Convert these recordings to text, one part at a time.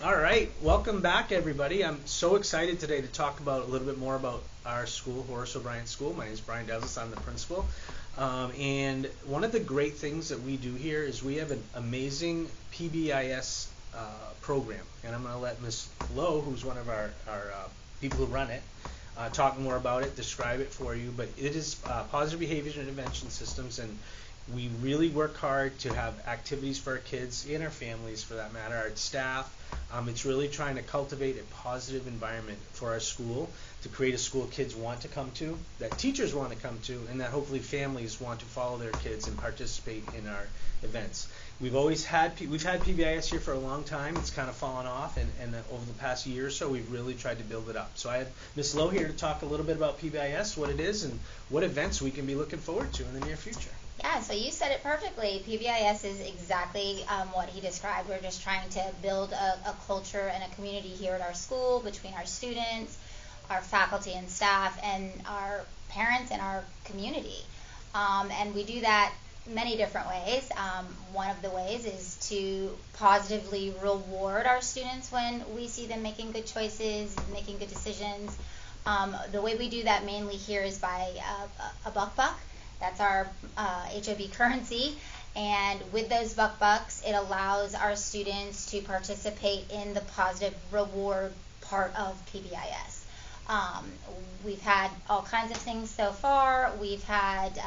All right, welcome back, everybody. I'm so excited today to talk about a little bit more about our school, Horace O'Brien School. My name is Brian Douglas. I'm the principal. And one of the great things that we do here is we have an amazing PBIS program. And I'm going to let Ms. Lowe, who's one of our people who run it, talk more about it, describe it for you. But it is positive behaviors and intervention systems, and we really work hard to have activities for our kids and our families, for that matter, our staff. It's really trying to cultivate a positive environment for our school, to create a school kids want to come to, that teachers want to come to, and that hopefully families want to follow their kids and participate in our events. We've had PBIS here for a long time. It's kind of fallen off, and over the past year or so, we've really tried to build it up. So I have Ms. Lowe here to talk a little bit about PBIS, what it is, and what events we can be looking forward to in the near future. Yeah, so you said it perfectly. PBIS is exactly what he described. We're just trying to build a culture and a community here at our school between our students, our faculty and staff, and our parents and our community. And we do that many different ways. One of the ways is to positively reward our students when we see them making good choices, making good decisions. The way we do that mainly here is by a buck. That's our HOB currency, and with those bucks, it allows our students to participate in the positive reward part of PBIS. We've had all kinds of things so far. We've had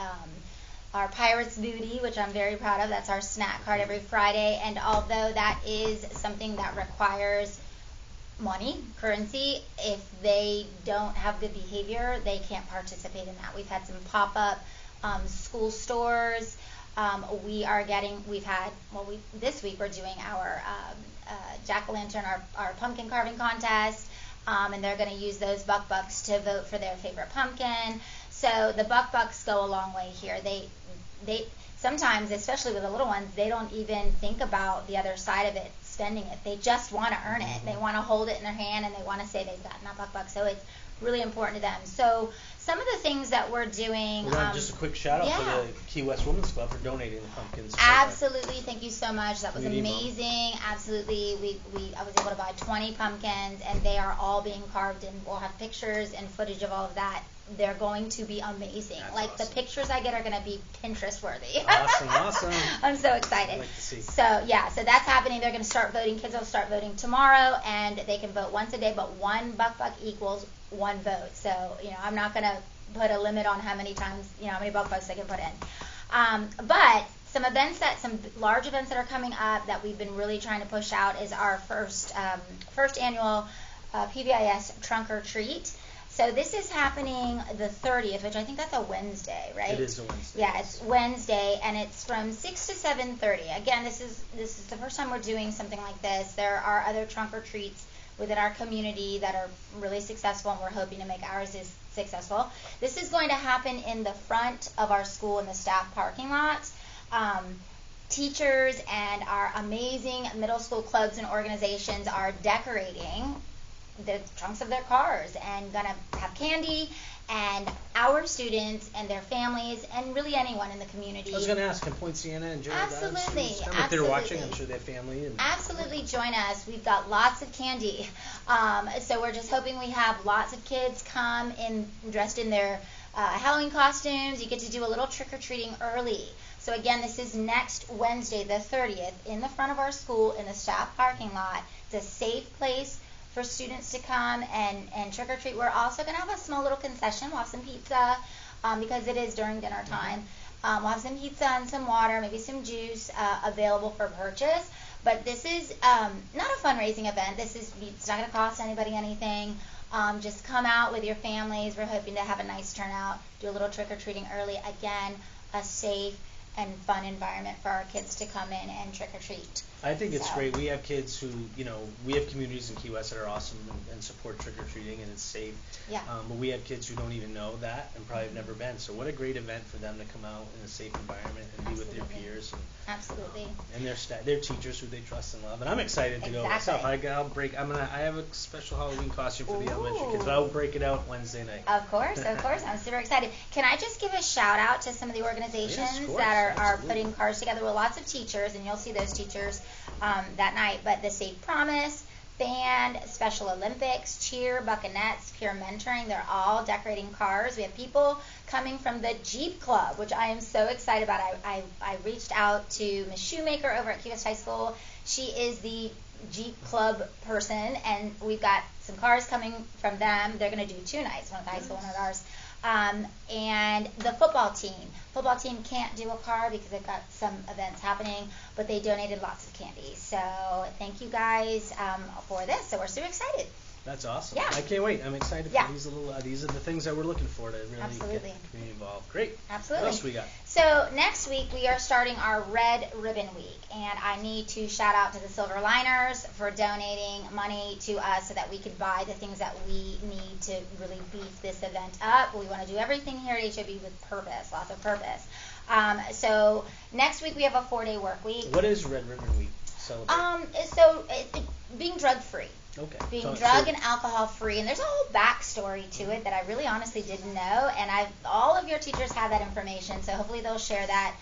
our Pirates Booty, which I'm very proud of. That's our snack card every Friday, and although that is something that requires money, currency, if they don't have good behavior, they can't participate in that. We've had some pop-up school stores. This week we're doing our jack-o'-lantern, our pumpkin carving contest, and they're going to use those bucks to vote for their favorite pumpkin. So the bucks go a long way here. They sometimes, especially with the little ones, they don't even think about the other side of it, spending it. They just want to earn it. They want to hold it in their hand, and they want to say they've gotten that buck. So it's really important to them. So some of the things that we're doing. Just a quick shout out for the Key West Women's Club for donating the pumpkins. Absolutely, thank you so much. That was amazing. Absolutely, I was able to buy 20 pumpkins, and they are all being carved, and we'll have pictures and footage of all of that. They're going to be amazing. That's awesome. The pictures I get are going to be Pinterest worthy. Awesome. I'm so excited. I'd like to see. So that's happening. They're going to start voting. Kids will start voting tomorrow, and they can vote once a day, but one buck equals one vote. So, I'm not going to put a limit on how many times, how many bucks they can put in. But some large events that are coming up that we've been really trying to push out is our first annual PBIS Trunk or Treat. So this is happening the 30th, which I think that's a Wednesday, right? It is a Wednesday. Yeah, it's Wednesday, and it's from 6 to 7:30. Again, this is the first time we're doing something like this. There are other trunk or treats within our community that are really successful, and we're hoping to make ours as successful. This is going to happen in the front of our school in the staff parking lot. Teachers and our amazing middle school clubs and organizations are decorating the trunks of their cars and gonna have candy, and our students and their families and really anyone in the community. I was going to ask, can Point Siena and General Absolutely. If they're watching, I'm sure they have family. Absolutely join us. We've got lots of candy. So we're just hoping we have lots of kids come dressed in their Halloween costumes. You get to do a little trick-or-treating early. So again, this is next Wednesday, the 30th, in the front of our school in the staff parking lot. It's a safe place for students to come and trick or treat. We're also going to have a small little concession. We'll have some pizza because it is during dinner time. We'll have some pizza and some water, maybe some juice available for purchase. But this is not a fundraising event. It's not going to cost anybody anything. Just come out with your families. We're hoping to have a nice turnout, do a little trick or treating early. Again, a safe and fun environment for our kids to come in and trick or treat. I think it's great. We have kids who, we have communities in Key West that are awesome and support trick-or-treating, and it's safe. Yeah. But we have kids who don't even know that and probably have never been. So what a great event for them to come out in a safe environment and be with their peers. Absolutely. And their teachers who they trust and love. And I'm excited to go myself. I have a special Halloween costume for the elementary kids, but I'll break it out Wednesday night. Of course. I'm super excited. Can I just give a shout out to some of the organizations that are putting cards together with lots of teachers, and you'll see those teachers that night. But the Safe Promise, band, Special Olympics, cheer, buccanettes, peer mentoring. They're all decorating cars. We have people coming from the Jeep Club, which I am so excited about. I reached out to Ms. Shoemaker over at Key West High School. She is the Jeep Club person, and we've got some cars coming from them. They're going to do 2 nights, one at the high school, one at ours. And the football team. Football team can't do a car because they've got some events happening, but they donated lots of candy. So thank you guys for this. So we're super excited. That's awesome. Yeah. I can't wait. I'm excited Yeah. for these little. These are the things that we're looking for to really Absolutely. get the community involved. Great. Absolutely. What else we got? So next week we are starting our Red Ribbon Week, and I need to shout out to the Silver Liners for donating money to us so that we could buy the things that we need to really beef this event up. We want to do everything here at HOB with purpose, lots of purpose. So next week we have a 4-day work week. What is Red Ribbon Week celebrate? Being drug free. Okay. Being So- drug so- and alcohol free, and there's a whole backstory to it that I really honestly didn't know, and all of your teachers have that information, so hopefully they'll share that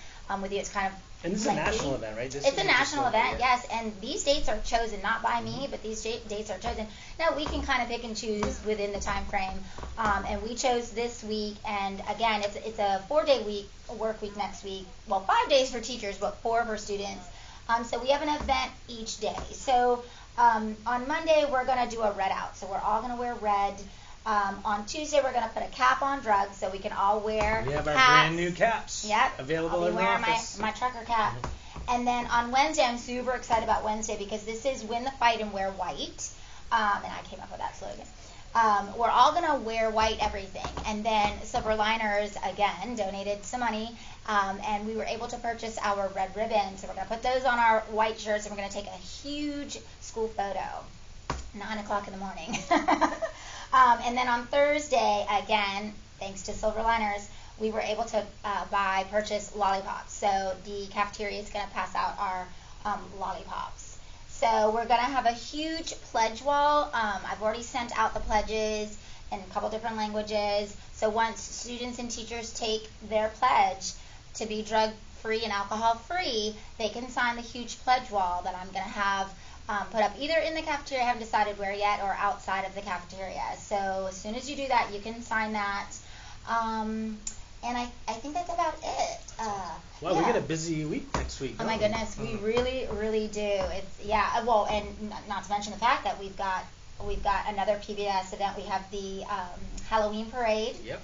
with you. It's kind of And this is a national event, right? This It's a isn't just national local, event, yeah. yes, and these dates are chosen not by me, but these dates are chosen. Now we can kind of pick and choose within the time frame, and we chose this week. And again, it's a 4-day work week next week. Well, 5 days for teachers, but 4 for students. So we have an event each day. So on Monday we're going to do a red out. So we're all going to wear red. On Tuesday we're going to put a cap on drugs so we can all wear We have our hats. brand new caps. Yep. Available I'll in be the wearing office. my trucker cap. And then on Wednesday, I'm super excited about Wednesday because this is Win the Fight and Wear White. And I came up with that slogan. We're all going to wear white everything. And then Silver Liners, again, donated some money. And we were able to purchase our red ribbons. So we're going to put those on our white shirts, and we're going to take a huge school photo. 9 o'clock in the morning. And then on Thursday, again, thanks to Silver Liners, we were able to purchase lollipops. So the cafeteria is going to pass out our lollipops. So we're going to have a huge pledge wall. I've already sent out the pledges in a couple different languages. So once students and teachers take their pledge to be drug-free and alcohol-free, they can sign the huge pledge wall that I'm going to have put up either in the cafeteria, I haven't decided where yet, or outside of the cafeteria. So as soon as you do that, you can sign that. And I think that's about it. Well, yeah. we got a busy week next week. Oh my don't we? goodness, we really, really do. It's well, and not to mention the fact that we've got another PBIS event. We have the Halloween parade. Yep.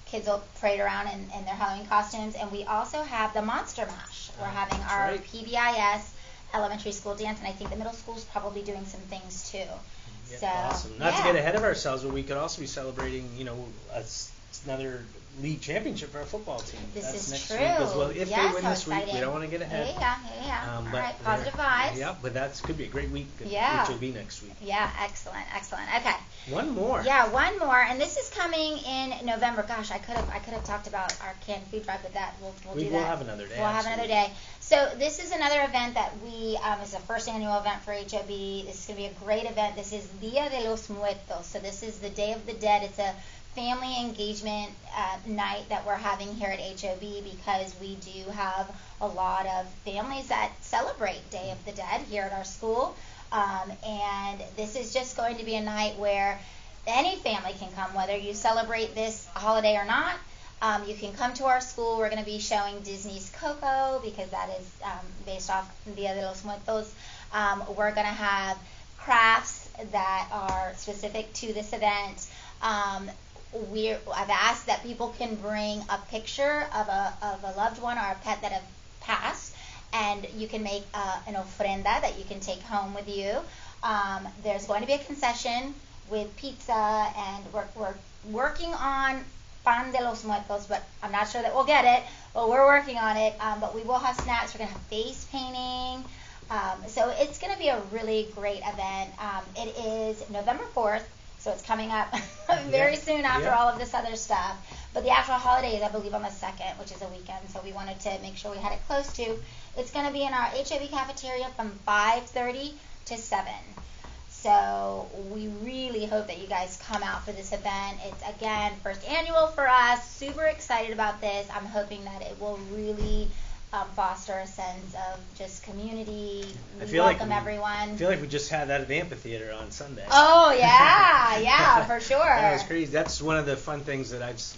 Kids will parade around in their Halloween costumes, and we also have the Monster Mash. We're having That's our right. PBIS elementary school dance, and I think the middle school is probably doing some things too. Yeah, So awesome. Not to yeah. get ahead of ourselves, but we could also be celebrating, another league championship for our football team. This That's is next true. week as well. If Yes, they win how this week, we exciting. don't want to get ahead. Yeah. All But right, positive vibes. Yeah, but that could be a great week at Yeah. HOB next week. Yeah, excellent. Okay. One more. Yeah, one more, and this is coming in November. Gosh, I could have talked about our canned food drive, but that we'll do that. We'll have another day. We'll have another day. So this is another event that we is the first annual event for HOB. This is going to be a great event. This is Dia de los Muertos. So this is the Day of the Dead. It's a family engagement night that we're having here at HOB because we do have a lot of families that celebrate Day of the Dead here at our school. And this is just going to be a night where any family can come, whether you celebrate this holiday or not. You can come to our school. We're going to be showing Disney's Coco because that is based off Dia de los Muertos. We're going to have crafts that are specific to this event. I've asked that people can bring a picture of a loved one or a pet that have passed, and you can make an ofrenda that you can take home with you. There's going to be a concession with pizza, and we're working on pan de los muertos, but I'm not sure that we'll get it, but we're working on it. But we will have snacks. We're going to have face painting. So it's going to be a really great event. It is November 4th. So it's coming up very soon after all of this other stuff. But the actual holiday is, I believe, on the 2nd, which is a weekend. So we wanted to make sure we had it close to. It's going to be in our HOB cafeteria from 5:30 to 7. So we really hope that you guys come out for this event. It's, again, first annual for us. Super excited about this. I'm hoping that it will really foster a sense of just community. I We feel like welcome everyone. I feel like we just had that at the amphitheater on Sunday. Oh yeah, for sure. That was crazy. That's one of the fun things that it's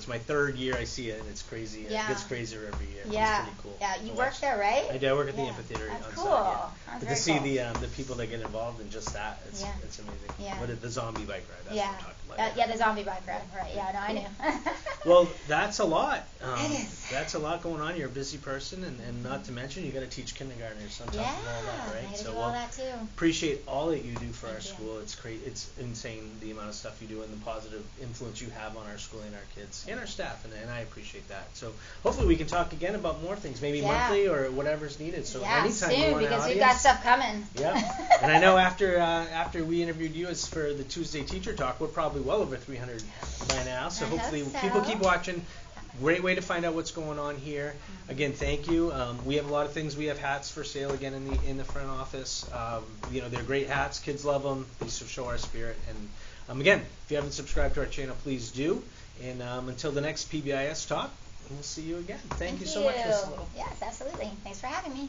my 3rd year I see it, and it's crazy. Yeah. It gets crazier every year. Yeah. It's pretty cool. Yeah, you to work watch. there, right? I do. I work at the Yeah. amphitheater That's on cool. Sunday. Yeah. That's But very to see cool. the people that get involved in just that, it's amazing. Yeah. What the zombie bike ride? That's Yeah. what I'm talking about. Yeah, the zombie bike ride. Right. Yeah, no, I knew. Well, that's a lot. It is. That's a lot going on. You're a busy person, and not to mention you got to teach kindergartners on top Yeah, of all that, right? I had to So do all that too. appreciate all that you do for our Thank you. school. It's great. It's insane the amount of stuff you do and the positive influence you have on our school and our kids and our staff, and I appreciate that. So hopefully we can talk again about more things, maybe Yeah. monthly or whatever's needed. So Yeah, anytime you soon want because an we've got audience. stuff coming. Yeah, and I know after we interviewed you as for the Tuesday Teacher Talk, we're probably well over 300 by now. So I hopefully hope so. people keep watching. Great way to find out what's going on here. Again, thank you. We have a lot of things. We have hats for sale again in the front office. They're great hats. Kids love them. These show our spirit. And again, if you haven't subscribed to our channel, please do. And until the next PBIS talk, we'll see you again. Thank you so much, Miss Little. Yes, absolutely. Thanks for having me.